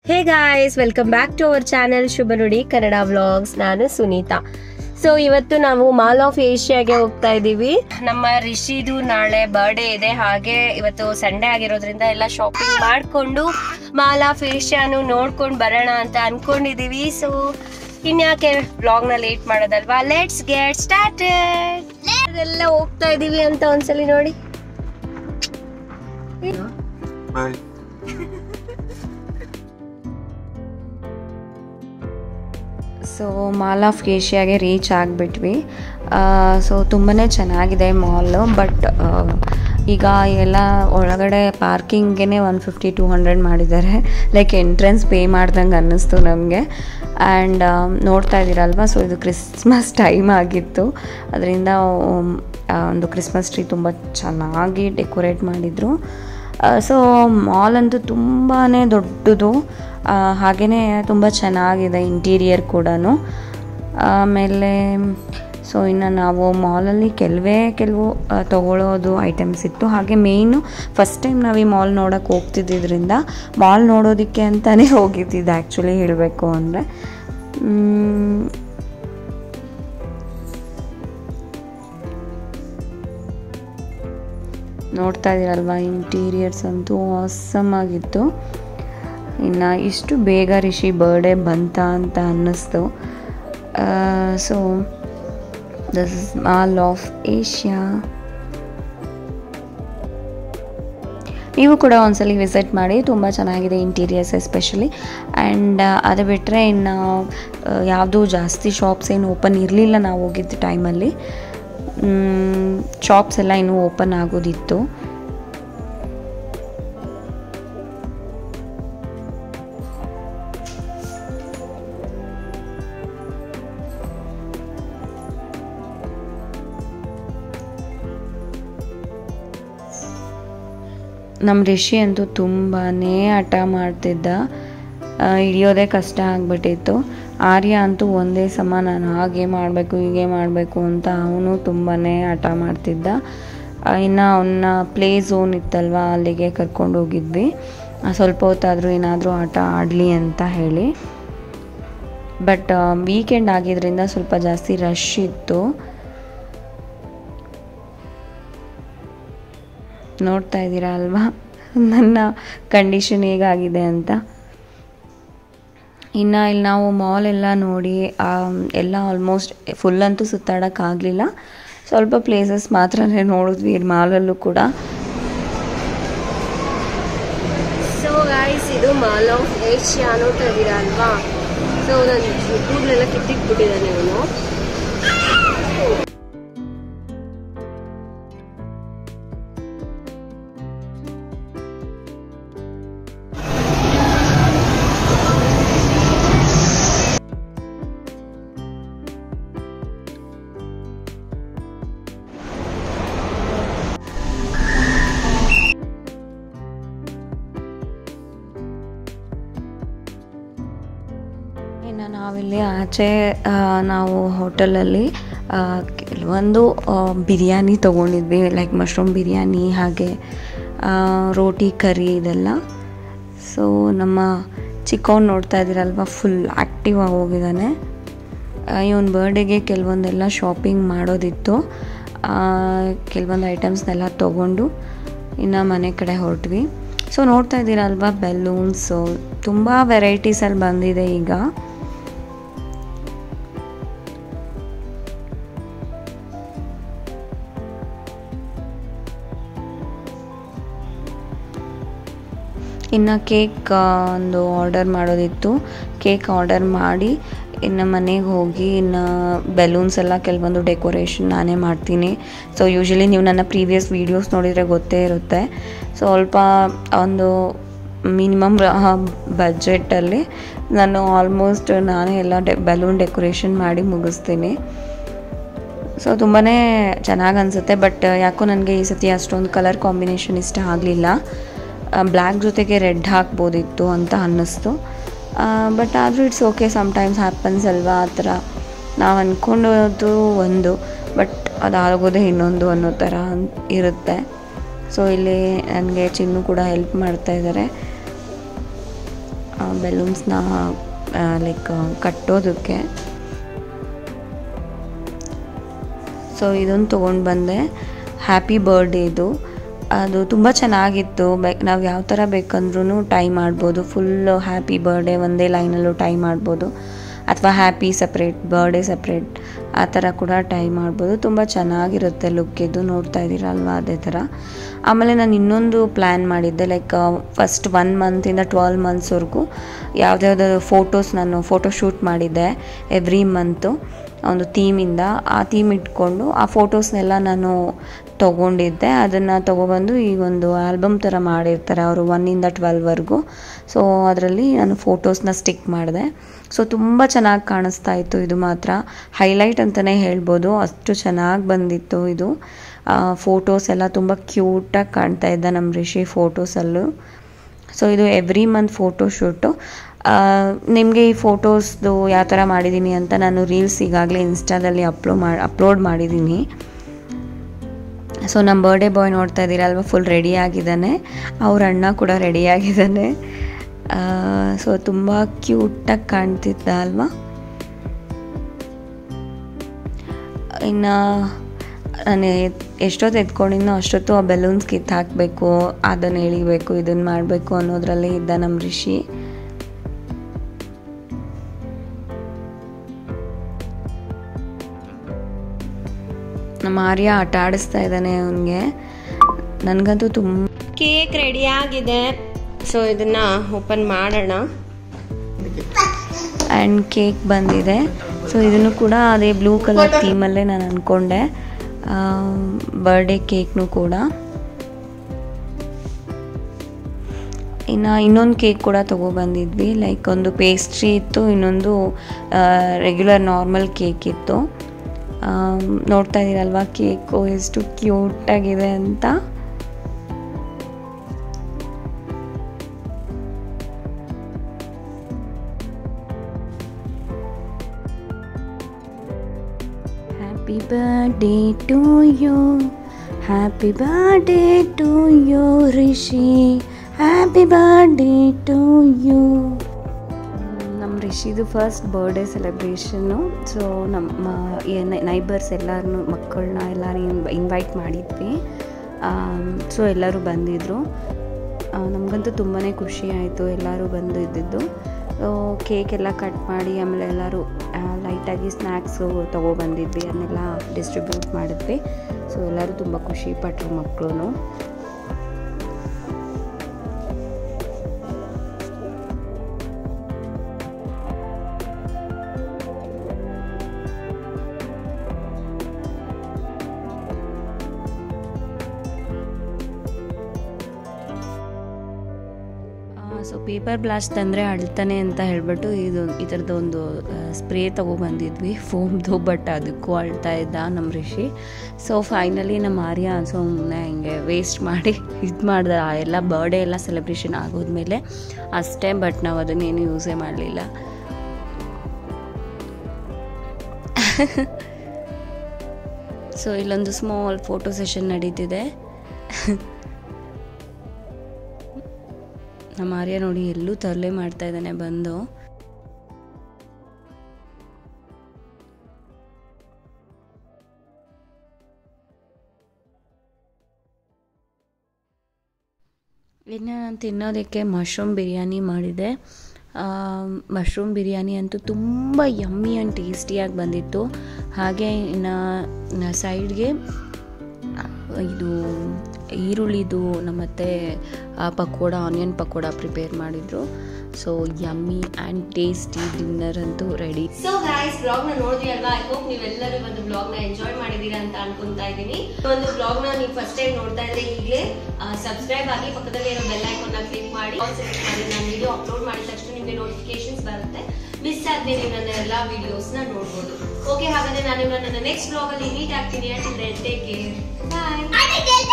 Hey guys, welcome back to our channel Shubha Nudi Kannada vlogs. ನಾನು Sunita. So ಇವತ್ತು ನಾವು ಮಾಲ್ ಆಫ್ ಏಷ್ಯಾಗೆ ಹೋಗ್ತಾ ಇದ್ದೀವಿ. ನಮ್ಮ ರಿಷಿದು ನಾಳೆ ಬರ್ಡೇ ಇದೆ, ಹಾಗೆ ಇವತ್ತು ಸಂಡೇ ಆಗಿರೋದ್ರಿಂದ ಎಲ್ಲ ಶಾಪಿಂಗ್ ಮಾಡಿಕೊಂಡು ಮಾಲ್ ಆಫ್ ಏಷ್ಯಾನು ನೋಡ್ಕೊಂಡು ಬರೋಣ ಅಂತ ಅನ್ಕೊಂಡಿದೀವಿ. ಸೊ ಇನ್ಯಾಕೆ ವ್ಲಾಗ್ನ ಲೇಟ್ ಮಾಡೋದಲ್ವಾ, ಲೆಟ್ಸ್ ಗೆಟ್ ಸ್ಟಾರ್ಟೆಡ್. ಎಲ್ಲ ಹೋಗ್ತಾ ಇದೀವಿ ಅಂತ ಒಂದ್ಸಲಿ ನೋಡಿ. ಸೊ ಮಾಲ್ ಆಫ್ ಏಷ್ಯಾಗೆ ರೀಚ್ ಆಗಿಬಿಟ್ವಿ. ಸೊ ತುಂಬಾ ಚೆನ್ನಾಗಿದೆ ಮಾಲು. ಬಟ್ ಈಗ ಎಲ್ಲ ಒಳಗಡೆ ಪಾರ್ಕಿಂಗೇ 150-200 ಮಾಡಿದ್ದಾರೆ. ಲೈಕ್ ಎಂಟ್ರೆನ್ಸ್ ಪೇ ಮಾಡ್ದಂಗೆ ಅನ್ನಿಸ್ತು ನಮಗೆ. ಆ್ಯಂಡ್ ನೋಡ್ತಾ ಇದ್ದೀರಲ್ವ, ಸೊ ಇದು ಕ್ರಿಸ್ಮಸ್ ಟೈಮ್ ಆಗಿತ್ತು, ಅದರಿಂದ ಒಂದು ಕ್ರಿಸ್ಮಸ್ ಟ್ರೀ ತುಂಬ ಚೆನ್ನಾಗಿ ಡೆಕೋರೇಟ್ ಮಾಡಿದರು. ಸೊ ಮಾಲ್ ಅಂತೂ ತುಂಬಾ ದೊಡ್ಡದು, ಹಾಗೆಯೇ ತುಂಬ ಚೆನ್ನಾಗಿದೆ ಇಂಟೀರಿಯರ್ ಕೂಡ. ಆಮೇಲೆ ಸೊ ಇನ್ನು ನಾವು ಮಾಲಲ್ಲಿ ಕೆಲವು ತೊಗೊಳ್ಳೋದು ಐಟಮ್ಸ್ ಇತ್ತು. ಹಾಗೆ ಮೇಯ್ನು ಫಸ್ಟ್ ಟೈಮ್ ನಾವು ಈ ಮಾಲ್ ನೋಡೋಕ್ಕೆ ಹೋಗ್ತಿದ್ದರಿಂದ ಮಾಲ್ ನೋಡೋದಕ್ಕೆ ಅಂತಲೇ ಹೋಗಿದ್ದಿದ್ದು ಆ್ಯಕ್ಚುಲಿ ಹೇಳಬೇಕು ಅಂದರೆ. ನೋಡ್ತಾ ಇದ್ದೀರಲ್ವ, ಇಂಟೀರಿಯರ್ಸ್ ಅಂತೂ ಆಸಮ್ ಆಗಿತ್ತು. ಇನ್ನು ಇಷ್ಟು ಬೇಗ ರಿಷಿ ಬರ್ಡೇ ಬಂತ ಅಂತ ಅನ್ನಿಸ್ತು. So this is mall of Asia. ನೀವು ಕೂಡ ಒಂದ್ಸಲಿ ವಿಸಿಟ್ ಮಾಡಿ, ತುಂಬ ಚೆನ್ನಾಗಿದೆ ಇಂಟೀರಿಯರ್ಸ್ ಎಸ್ಪೆಷಲಿ. ಆ್ಯಂಡ್ ಅದು ಬಿಟ್ಟರೆ ಇನ್ನು ಯಾವುದೂ ಜಾಸ್ತಿ ಶಾಪ್ಸ್ ಏನು ಓಪನ್ ಇರಲಿಲ್ಲ ನಾವು ಹೋಗಿದ್ದ ಟೈಮಲ್ಲಿ. ಶಾಪ್ಸ್ ಎಲ್ಲ ಇನ್ನೂ ಓಪನ್ ಆಗೋದಿತ್ತು. ನಮ್ಮ ರಿಷಿ ಅಂತೂ ತುಂಬಾ ಹಠ ಮಾಡ್ತಿದ್ದ, ಹಿಡಿಯೋದೇ ಕಷ್ಟ ಆಗಿಬಿಟ್ಟಿತ್ತು. ಆರ್ಯ ಅಂತೂ ಒಂದೇ ಸಮ ನಾನು ಹಾಗೆ ಮಾಡಬೇಕು ಹೀಗೆ ಮಾಡಬೇಕು ಅಂತ ಅವನು ತುಂಬಾ ಹಠ ಮಾಡ್ತಿದ್ದ. ಇನ್ನು ಅವನ್ನ ಪ್ಲೇ ಝೋನ್ ಇತ್ತಲ್ವ, ಅಲ್ಲಿಗೆ ಕರ್ಕೊಂಡು ಹೋಗಿದ್ವಿ. ಸ್ವಲ್ಪ ಹೊತ್ತಾದರೂ ಏನಾದರೂ ಆಟ ಆಡಲಿ ಅಂತ ಹೇಳಿ. ಬಟ್ ವೀಕೆಂಡ್ ಆಗಿದ್ದರಿಂದ ಸ್ವಲ್ಪ ಜಾಸ್ತಿ ರಶ್ ಇತ್ತು. ನೋಡ್ತಾ ಇದ್ದೀರಾ ಅಲ್ವಾ ನನ್ನ ಕಂಡೀಷನ್ ಹೇಗಾಗಿದೆ ಅಂತ. ಇನ್ನು ಇಲ್ಲಿ ನಾವು ಮಾಲ್ ಎಲ್ಲ ನೋಡಿ ಎಲ್ಲ ಆಲ್ಮೋಸ್ಟ್ ಫುಲ್ ಅಂತೂ ಸುತ್ತಾಡೋಕ್ಕಾಗಲಿಲ್ಲ. ಸ್ವಲ್ಪ ಪ್ಲೇಸಸ್ ಮಾತ್ರನೇ ನೋಡಿದ್ವಿ ಮಾಲಲ್ಲೂ ಕೂಡ. ಸೊ ಗೈಸ್, ಇದು ಮಾಲ್ ಆಫ್ ಏಷ್ಯಾ ನೋಡ್ತಾ ಇದ್ದೀರಾ ಅಲ್ವಾ. ಸೊ ನನ್ನ ಕೂದಲೆಲ್ಲ ಕಿತ್ತಿಕ್ಬಿಟ್ಟಿದ್ದಾನೆ ಇವನು. ಇನ್ನು ನಾವಿಲ್ಲಿ ಆಚೆ ನಾವು ಹೋಟೆಲಲ್ಲಿ ಕೆಲವೊಂದು ಬಿರಿಯಾನಿ ತೊಗೊಂಡಿದ್ವಿ, ಲೈಕ್ ಮಶ್ರೂಮ್ ಬಿರಿಯಾನಿ, ಹಾಗೆ ರೋಟಿ ಕರಿ ಇದೆಲ್ಲ. ಸೊ ನಮ್ಮ ಚಿಕ್ಕವನು ನೋಡ್ತಾ ಇದ್ದೀರಲ್ವ, ಫುಲ್ ಆ್ಯಕ್ಟಿವ್ ಆಗಿ ಹೋಗಿದ್ದಾನೆ. ಇವನ ಬರ್ಡೇಗೆ ಕೆಲವೊಂದೆಲ್ಲ ಶಾಪಿಂಗ್ ಮಾಡೋದಿತ್ತು. ಕೆಲವೊಂದು ಐಟಮ್ಸ್ನೆಲ್ಲ ತೊಗೊಂಡು ಇನ್ನು ಮನೆ ಕಡೆ ಹೊರಟ್ವಿ. ಸೊ ನೋಡ್ತಾ ಇದ್ದೀರಲ್ವ, ಬೆಲೂನ್ಸು ತುಂಬ ವೆರೈಟೀಸಲ್ಲಿ ಬಂದಿದೆ ಈಗ. ಇನ್ನು ಕೇಕ್ ಒಂದು ಆರ್ಡರ್ ಮಾಡೋದಿತ್ತು. ಕೇಕ್ ಆರ್ಡರ್ ಮಾಡಿ ಇನ್ನು ಮನೆಗೆ ಹೋಗಿ ಇನ್ನು ಬೆಲೂನ್ಸ್ ಎಲ್ಲ ಕೆಲವೊಂದು ಡೆಕೋರೇಷನ್ ನಾನೇ ಮಾಡ್ತೀನಿ. ಸೊ ಯೂಶ್ವಲಿ ನೀವು ನನ್ನ ಪ್ರೀವಿಯಸ್ ವೀಡಿಯೋಸ್ ನೋಡಿದರೆ ಗೊತ್ತೇ ಇರುತ್ತೆ. ಸ್ವಲ್ಪ ಒಂದು ಮಿನಿಮಮ್ ಬಜೆಟಲ್ಲಿ ನಾನು ಆಲ್ಮೋಸ್ಟ್ ನಾನೇ ಎಲ್ಲ ಬೆಲೂನ್ ಡೆಕೋರೇಷನ್ ಮಾಡಿ ಮುಗಿಸ್ತೀನಿ. ಸೊ ತುಂಬಾ ಚೆನ್ನಾಗಿ ಅನಿಸುತ್ತೆ. ಬಟ್ ಯಾಕೋ ನನಗೆ ಈ ಸತಿ ಅಷ್ಟೊಂದು ಕಲರ್ ಕಾಂಬಿನೇಷನ್ ಇಷ್ಟ ಆಗಲಿಲ್ಲ. ಬ್ಲ್ಯಾಕ್ ಜೊತೆಗೆ ರೆಡ್ ಹಾಕ್ಬೋದಿತ್ತು ಅಂತ ಅನ್ನಿಸ್ತು. ಬಟ್ ಆದರೂ ಇಟ್ಸ್ ಓಕೆ, ಸಮ್ಟೈಮ್ಸ್ ಹ್ಯಾಪನ್ಸ್ ಅಲ್ವಾ ಆ ಥರ. ನಾವು ಅಂದ್ಕೊಂಡೋದು ಒಂದು, ಬಟ್ ಅದಾಗೋದೇ ಇನ್ನೊಂದು ಅನ್ನೋ ಥರ ಇರುತ್ತೆ. ಸೊ ಇಲ್ಲಿ ನನಗೆ ಚಿನ್ನು ಕೂಡ ಹೆಲ್ಪ್ ಮಾಡ್ತಾ ಇದ್ದಾರೆ. ಬೆಲೂನ್ಸ್ನ ಲೈಕ್ ಕಟ್ಟೋದಕ್ಕೆ. ಸೊ ಇದೊಂದು ತೊಗೊಂಡು ಬಂದೆ, ಹ್ಯಾಪಿ ಬರ್ಡೇ ಇದು. ಅದು ತುಂಬ ಚೆನ್ನಾಗಿತ್ತು. ನಾವು ಯಾವ ಥರ ಬೇಕಂದ್ರೂ ಟೈ ಮಾಡ್ಬೋದು. ಫುಲ್ಲು ಹ್ಯಾಪಿ ಬರ್ಡೇ ಒಂದೇ ಲೈನಲ್ಲೂ ಟೈ ಮಾಡ್ಬೋದು, ಅಥವಾ ಹ್ಯಾಪಿ ಸಪ್ರೇಟ್ ಬರ್ಡೇ ಸಪ್ರೇಟ್ ಆ ಥರ ಕೂಡ ಟೈ ಮಾಡ್ಬೋದು. ತುಂಬ ಚೆನ್ನಾಗಿರುತ್ತೆ ಲುಕ್ ಇದು, ನೋಡ್ತಾ ಇದ್ದೀರಲ್ವ ಅದೇ ಥರ. ಆಮೇಲೆ ನಾನು ಇನ್ನೊಂದು ಪ್ಲ್ಯಾನ್ ಮಾಡಿದ್ದೆ, ಲೈಕ್ ಫಸ್ಟ್ 1 ಮಂತಿಂದ 12 ಮಂತ್ಸ್ವರೆಗೂ ಯಾವುದ್ಯಾವ್ದು ಫೋಟೋಸ್ ನಾನು ಫೋಟೋ ಶೂಟ್ ಮಾಡಿದ್ದೆ ಎವ್ರಿ ಮಂತು ಒಂದು ಥೀಮಿಂದ. ಆ ಥೀಮ್ ಇಟ್ಕೊಂಡು ಆ ಫೋಟೋಸ್ನೆಲ್ಲ ನಾನು ತೊಗೊಂಡಿದ್ದೆ. ಅದನ್ನು ತೊಗೊಬಂದು ಈ ಒಂದು ಆಲ್ಬಮ್ ಥರ ಮಾಡಿರ್ತಾರೆ ಅವರು 1ಇಂದ 12ವರೆಗೂ. ಸೊ ಅದರಲ್ಲಿ ನಾನು ಫೋಟೋಸ್ನ ಸ್ಟಿಕ್ ಮಾಡಿದೆ. ಸೊ ತುಂಬ ಚೆನ್ನಾಗಿ ಕಾಣಿಸ್ತಾ ಇತ್ತು. ಇದು ಮಾತ್ರ ಹೈಲೈಟ್ ಅಂತಲೇ ಹೇಳ್ಬೋದು, ಅಷ್ಟು ಚೆನ್ನಾಗಿ ಬಂದಿತ್ತು ಇದು. ಫೋಟೋಸ್ ಎಲ್ಲ ತುಂಬ ಕ್ಯೂಟಾಗಿ ಕಾಣ್ತಾ ಇದ್ದ ನಮ್ಮ ರಿಷಿ ಫೋಟೋಸಲ್ಲೂ. ಸೊ ಇದು ಎವ್ರಿ ಮಂತ್ ಫೋಟೋ ಶೂಟು. ನಿಮಗೆ ಈ ಫೋಟೋಸ್ದು ಯಾವ ಥರ ಮಾಡಿದ್ದೀನಿ ಅಂತ ನಾನು ರೀಲ್ಸ್ ಈಗಾಗಲೇ ಇನ್ಸ್ಟಾದಲ್ಲಿ ಅಪ್ಲೋಡ್ ಮಾಡಿದ್ದೀನಿ. ಸೊ ನಮ್ಮ ಬರ್ಡೇ ಬಾಯ್ ನೋಡ್ತಾ ಇದ್ದೀರಲ್ವ, ಫುಲ್ ರೆಡಿಯಾಗಿದ್ದಾನೆ. ಅವ್ರ ಅಣ್ಣ ಕೂಡ ರೆಡಿಯಾಗಿದ್ದಾನೆ. ಸೊ ತುಂಬ ಕ್ಯೂಟಾಗಿ ಕಾಣ್ತಿದ್ದ ಅಲ್ವಾ. ಇನ್ನು ನಾನು ಎಷ್ಟೊತ್ತು ಎತ್ಕೊಂಡಿನೋ ಅಷ್ಟೊತ್ತು ಆ ಬೆಲೂನ್ಸ್ ಕಿತ್ತು ಹಾಕಬೇಕು, ಅದನ್ನು ಎಳಿಬೇಕು, ಇದನ್ನು ಮಾಡಬೇಕು ಅನ್ನೋದ್ರಲ್ಲೇ ಇದ್ದ ನಮ್ಮ ರಿಷಿ. ನಮ್ಮ ಆರ್ಯ ಆಟ ಆಡಿಸ್ತಾ ಇದ್ದಾನೆ ಅವನಿಗೆ. ನನಗಂತೂ ತುಂಬ ಕೇಕ್ ರೆಡಿ ಆಗಿದೆ. ಸೊ ಇದನ್ನ ಓಪನ್ ಮಾಡೋಣ. ಆ್ಯಂಡ್ ಕೇಕ್ ಬಂದಿದೆ. ಸೊ ಇದನ್ನು ಕೂಡ ಅದೇ ಬ್ಲೂ ಕಲರ್ ಥೀಮಲ್ಲೇ ನಾನು ಅಂದ್ಕೊಂಡೆ, ಬರ್ಡೇ ಕೇಕ್ನು ಕೂಡ. ಇನ್ನೊಂದು ಕೇಕ್ ಕೂಡ ತೊಗೊಬಂದಿದ್ವಿ, ಲೈಕ್ ಒಂದು ಪೇಸ್ಟ್ರಿ ಇತ್ತು, ಇನ್ನೊಂದು ರೆಗ್ಯುಲರ್ ನಾರ್ಮಲ್ ಕೇಕ್ ಇತ್ತು. ನೋಡ್ತಾ ಇದ್ದೀರಲ್ವ ಕೇಕು ಎಷ್ಟು ಕ್ಯೂಟಾಗಿದೆ ಅಂತ. Happy birthday to you, happy birthday to you Rishi, happy birthday to you. ನಮ್ಮ ರಿಷಿದು ಫಸ್ಟ್ ಬರ್ಡೇ ಸೆಲೆಬ್ರೇಷನ್ನು. ಸೊ ನಮ್ಮ ನೈಬರ್ಸ್ ಎಲ್ಲರನ್ನೂ ಮಕ್ಕಳನ್ನ ಎಲ್ಲರೂ ಇನ್ವೈಟ್ ಮಾಡಿದ್ವಿ. ಸೊ ಎಲ್ಲರೂ ಬಂದಿದ್ದರು. ನಮಗಂತೂ ತುಂಬಾ ಖುಷಿ ಆಯಿತು ಎಲ್ಲರೂ ಬಂದಿದ್ದು. ಕೇಕ್ ಎಲ್ಲ ಕಟ್ ಮಾಡಿ ಆಮೇಲೆ ಎಲ್ಲರೂ ಲೈಟಾಗಿ ಸ್ನ್ಯಾಕ್ಸು ತೊಗೊಬಂದಿದ್ವಿ, ಅದನ್ನೆಲ್ಲ ಡಿಸ್ಟ್ರಿಬ್ಯೂಟ್ ಮಾಡಿದ್ವಿ. ಸೊ ಎಲ್ಲರೂ ತುಂಬ ಖುಷಿ ಪಟ್ಟರು ಮಕ್ಕಳು. ಸೊ ಪೇಪರ್ ಬ್ಲಾಸ್ಟ್ ತಂದರೆ ಅಳ್ತಾನೆ ಅಂತ ಹೇಳ್ಬಿಟ್ಟು ಈ ಥರದ್ದು ಒಂದು ಸ್ಪ್ರೇ ತೊಗೊಬಂದಿದ್ವಿ ಫೋಮ್ದು, ಬಟ್ ಅದಕ್ಕೂ ಅಳ್ತಾ ಇದ್ದ ನಮ್ಮ ರಿಷಿ. ಸೊ ಫೈನಲಿ ನಮ್ಮ ಆರ್ಯ ಸುಮ್ಮನೆ ಹಿಂಗೆ ವೇಸ್ಟ್ ಮಾಡಿ ಇದು ಮಾಡ್ದೆ. ಎಲ್ಲ ಬರ್ಡೇ ಎಲ್ಲ ಸೆಲೆಬ್ರೇಷನ್ ಆಗೋದ್ಮೇಲೆ ಅಷ್ಟೇ, ಬಟ್ ನಾವು ಅದನ್ನೇನು ಯೂಸೇ ಮಾಡಲಿಲ್ಲ. ಸೊ ಇಲ್ಲೊಂದು ಸ್ಮಾಲ್ ಫೋಟೋ ಸೆಷನ್ ನಡೀತಿದೆ. ನಮ್ಮ ಆರ್ಯ ನೋಡಿ ಎಲ್ಲೂ ತರಲೆ ಮಾಡ್ತಾ ಇದ್ದಾನೆ ಬಂದು. ಇನ್ನು ನಾನು ತಿನ್ನೋದಕ್ಕೆ ಮಶ್ರೂಮ್ ಬಿರಿಯಾನಿ ಮಾಡಿದೆ. ಮಶ್ರೂಮ್ ಬಿರಿಯಾನಿ ಅಂತೂ ತುಂಬ ಯಮ್ಮಿ ಆ್ಯಂಡ್ ಟೇಸ್ಟಿಯಾಗಿ ಬಂದಿತ್ತು. ಹಾಗೆ ಇನ್ನು ಸೈಡ್ಗೆ ಇದು ಈರುಳ್ಳಿದು ನಮ್ಮತ್ತೆ ಪಕೋಡ, ಆನಿಯನ್ ಪಕೋಡ ಪ್ರಿಪೇರ್ ಮಾಡಿದ್ರು. So yummy and tasty dinner ಅಂತೂ ರೆಡಿ. ಸೊ ಗೈಸ್, ಬ್ಲಾಗ್ನ ನೋಡಿದ್ರಿ ಅಲ್ವಾ? ಐ ಹೋಪ್ ನೀವೆಲ್ಲರೂ ಒಂದು ಬ್ಲಾಗ್ನ ಎಂಜಾಯ್ ಮಾಡಿದ್ದೀರಾ ಅಂತ ಅನ್ಕೊಂತಾ ಇದ್ದೀನಿ. ಒಂದು ಬ್ಲಾಗ್ನ ನೀವು ಫಸ್ಟ್ ಟೈಮ್ ನೋಡ್ತಾ ಇದ್ರೆ ಈಗಲೇ ಸಬ್ಸ್ಕ್ರೈಬ್ ಆಗಿ, ಪಕ್ಕದಲ್ಲಿ ಇರೋ ಬೆಲ್ ಐಕಾನ್ನ ಕ್ಲಿಕ್ ಮಾಡಿ ಸೆಲೆಕ್ಟ್ ಮಾಡಿ. ನಾನು ವಿಡಿಯೋ ಅಪ್ಲೋಡ್ ಮಾಡಿದ ತಕ್ಷಣ ನಿಮಗೆ ನೋಟಿಫಿಕೇಶನ್ಸ್ ಬರುತ್ತೆ. ಮಿಸ್ ಆದ್ಮೇಲೆ ನೀವು ನನ್ನ ಎಲ್ಲ ವಿಡಿಯೋಸ್ನ ನೋಡ್ಬೋದು. ಓಕೆ, ಹಾಗಾದ್ರೆ ನಾನು ನನ್ನ ನೆಕ್ಸ್ಟ್ ಬ್ಲಾಗಲ್ಲಿ ಮೀಟ್ ಆಗ್ತೀನಿ. ಟೇಕ್ ಕೇರ್, ಬಾಯ್.